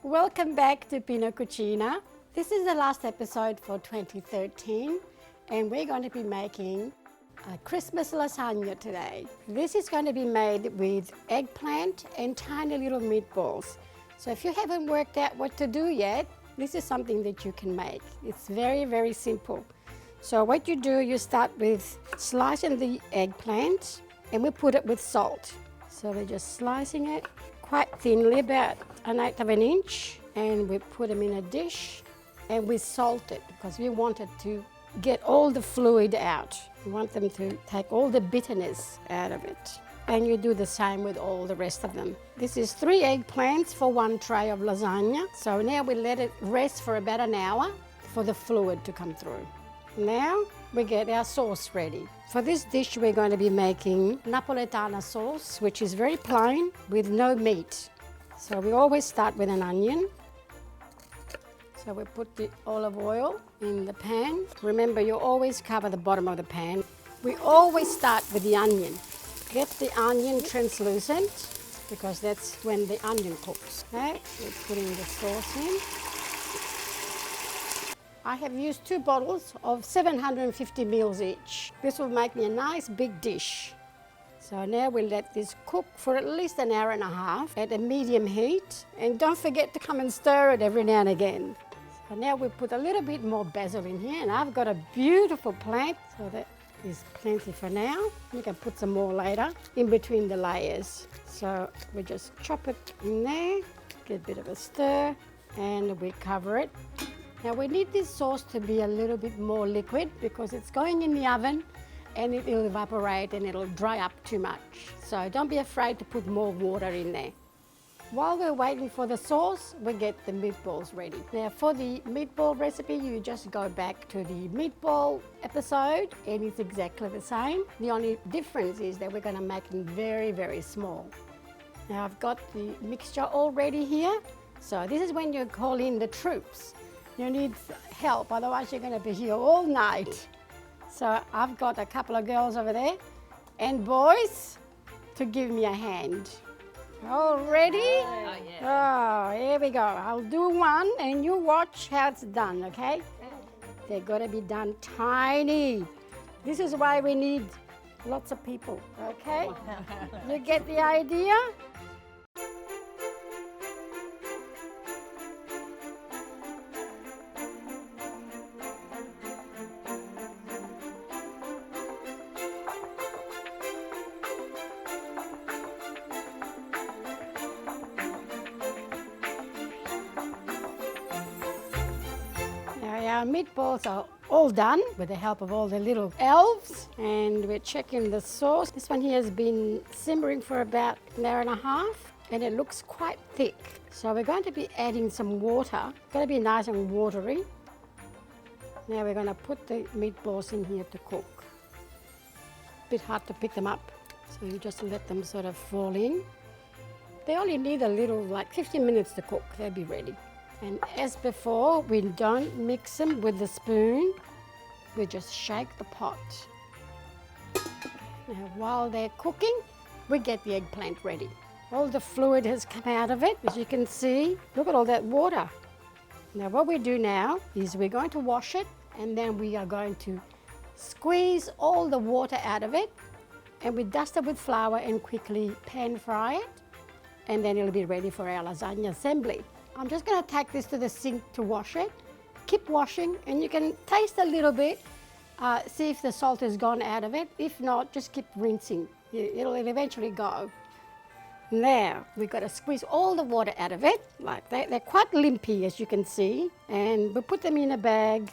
Welcome back to Pina Cucina. This is the last episode for 2013 and we're going to be making a Christmas lasagna today. This is going to be made with eggplant and tiny little meatballs. So if you haven't worked out what to do yet, this is something that you can make. It's very, very simple. So what you do, you start with slicing the eggplant and we put it with salt. So we're just slicing it quite thinly, about 1/8 of an inch, and we put them in a dish and we salt it because we want it to get all the fluid out. We want them to take all the bitterness out of it. And you do the same with all the rest of them. This is 3 eggplants for 1 tray of lasagna. So now we let it rest for about an hour for the fluid to come through. Now we get our sauce ready. For this dish we're going to be making napolitana sauce, which is very plain with no meat. So we always start with an onion. So we put the olive oil in the pan. Remember, you always cover the bottom of the pan. We always start with the onion. Get the onion translucent because that's when the onion cooks. Okay, we're putting the sauce in. I have used 2 bottles of 750 ml each. This will make me a nice big dish. So now we'll let this cook for at least an hour and a half at a medium heat. And don't forget to come and stir it every now and again. So now we put a little bit more basil in here, and I've got a beautiful plant, so that is plenty for now. You can put some more later in between the layers. So we just chop it in there, get a bit of a stir, and we cover it. Now we need this sauce to be a little bit more liquid because it's going in the oven and it will evaporate and it'll dry up too much. So don't be afraid to put more water in there. While we're waiting for the sauce, we get the meatballs ready. Now for the meatball recipe, you just go back to the meatball episode and it's exactly the same. The only difference is that we're going to make them very, very small. Now I've got the mixture all ready here. So this is when you call in the troops. You need help, otherwise you're going to be here all night. So I've got a couple of girls over there and boys to give me a hand. All ready? Oh, yeah. Oh, here we go. I'll do one and you watch how it's done, okay? They're got to be done tiny. This is why we need lots of people, okay? You get the idea? Our meatballs are all done with the help of all the little elves, and we're checking the sauce. This one here has been simmering for about an hour and a half and it looks quite thick. So we're going to be adding some water. It's going to be nice and watery. Now we're going to put the meatballs in here to cook. Bit hard to pick them up, so you just let them sort of fall in. They only need a little, like 15 minutes to cook. They'll be ready. And as before, we don't mix them with the spoon. We just shake the pot. Now, while they're cooking, we get the eggplant ready. All the fluid has come out of it, as you can see. Look at all that water. Now, what we do now is we're going to wash it, and then we are going to squeeze all the water out of it, and we dust it with flour and quickly pan fry it, and then it'll be ready for our lasagna assembly. I'm just going to take this to the sink to wash it. Keep washing and you can taste a little bit, see if the salt has gone out of it. If not, just keep rinsing. It'll eventually go. Now, we've got to squeeze all the water out of it. Like that. They're quite limpy, as you can see. And we'll put them in a bag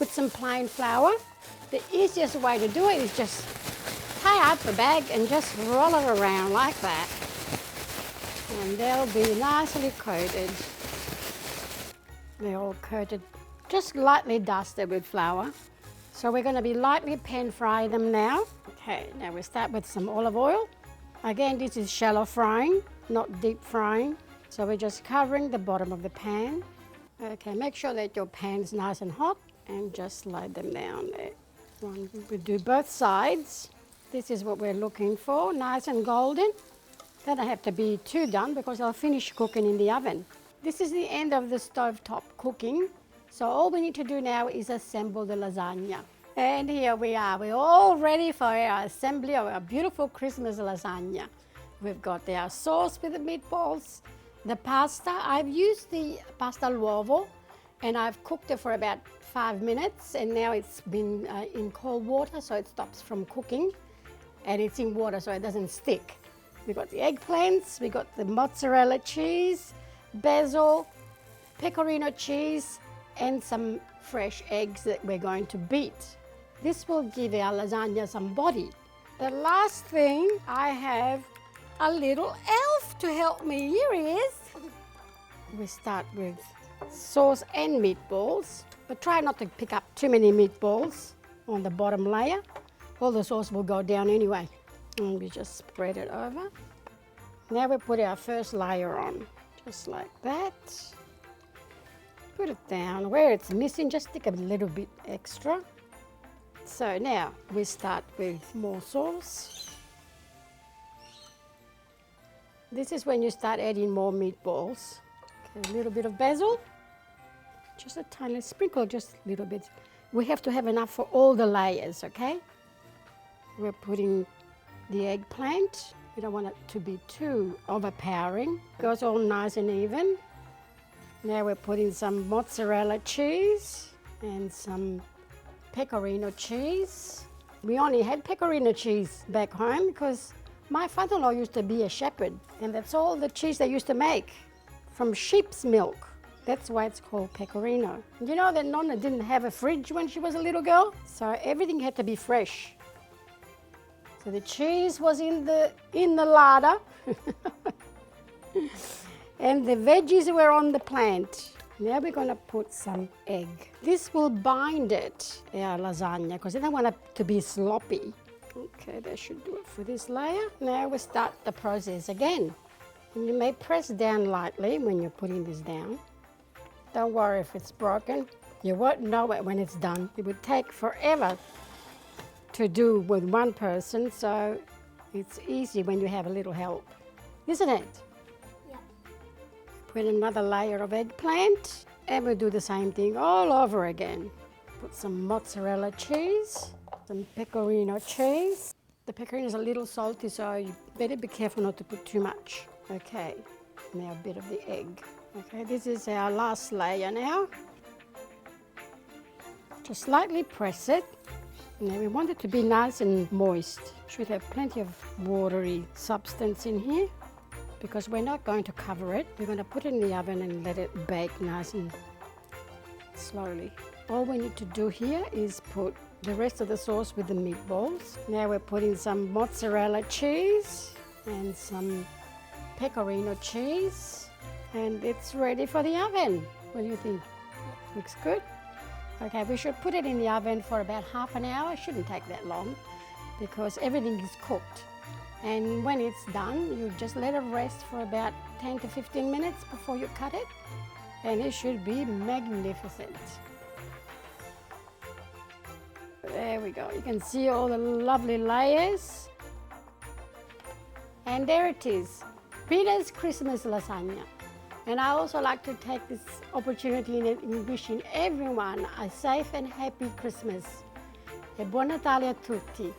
with some plain flour. The easiest way to do it is just tie up the bag and just roll it around like that. And they'll be nicely coated. They're all coated, just lightly dusted with flour. So we're going to be lightly pan fry them now. Okay, now we start with some olive oil. Again, this is shallow frying, not deep frying. So we're just covering the bottom of the pan. Okay, make sure that your pan's nice and hot and just slide them down there. We do both sides. This is what we're looking for, nice and golden. They don't have to be too done because they'll finish cooking in the oven. This is the end of the stovetop cooking. So all we need to do now is assemble the lasagna. And here we are. We're all ready for our assembly of our beautiful Christmas lasagna. We've got our sauce with the meatballs, the pasta. I've used the pasta all'uovo and I've cooked it for about 5 minutes, and now it's been in cold water so it stops from cooking, and it's in water so it doesn't stick. We've got the eggplants, we've got the mozzarella cheese, basil, pecorino cheese, and some fresh eggs that we're going to beat. This will give our lasagna some body. The last thing, I have a little elf to help me. Here he is. We start with sauce and meatballs, but try not to pick up too many meatballs on the bottom layer. All the sauce will go down anyway. And we just spread it over. Now we put our first layer on, just like that. Put it down. Where it's missing, just stick a little bit extra. So now we start with more sauce. This is when you start adding more meatballs. Okay, a little bit of basil. Just a tiny sprinkle, just a little bit. We have to have enough for all the layers, okay? We're putting the eggplant. We don't want it to be too overpowering. Goes all nice and even. Now we're putting some mozzarella cheese and some pecorino cheese. We only had pecorino cheese back home because my father-in-law used to be a shepherd, and that's all the cheese they used to make from sheep's milk. That's why it's called pecorino. You know that Nonna didn't have a fridge when she was a little girl, so everything had to be fresh. So the cheese was in the larder, and the veggies were on the plant. Now we're going to put some egg. This will bind it, our lasagna, because I don't want it to be sloppy. Okay, that should do it for this layer. Now we start the process again. And you may press down lightly when you're putting this down. Don't worry if it's broken. You won't know it when it's done. It would take forever to do with one person, so it's easy when you have a little help, isn't it? Yeah. Put another layer of eggplant, and we'll do the same thing all over again. Put some mozzarella cheese, some pecorino cheese. The pecorino is a little salty, so you better be careful not to put too much. Okay, now a bit of the egg. Okay, this is our last layer now. Just slightly press it. Now we want it to be nice and moist. Should have plenty of watery substance in here because we're not going to cover it. We're going to put it in the oven and let it bake nice and slowly. All we need to do here is put the rest of the sauce with the meatballs. Now we're putting some mozzarella cheese and some pecorino cheese, and it's ready for the oven. What do you think? Looks good? Okay, we should put it in the oven for about half an hour. It shouldn't take that long because everything is cooked. And when it's done, you just let it rest for about 10 to 15 minutes before you cut it, and it should be magnificent. There we go. You can see all the lovely layers. And there it is, Pina's Christmas lasagna. And I also like to take this opportunity in wishing everyone a safe and happy Christmas. E buon Natale a tutti.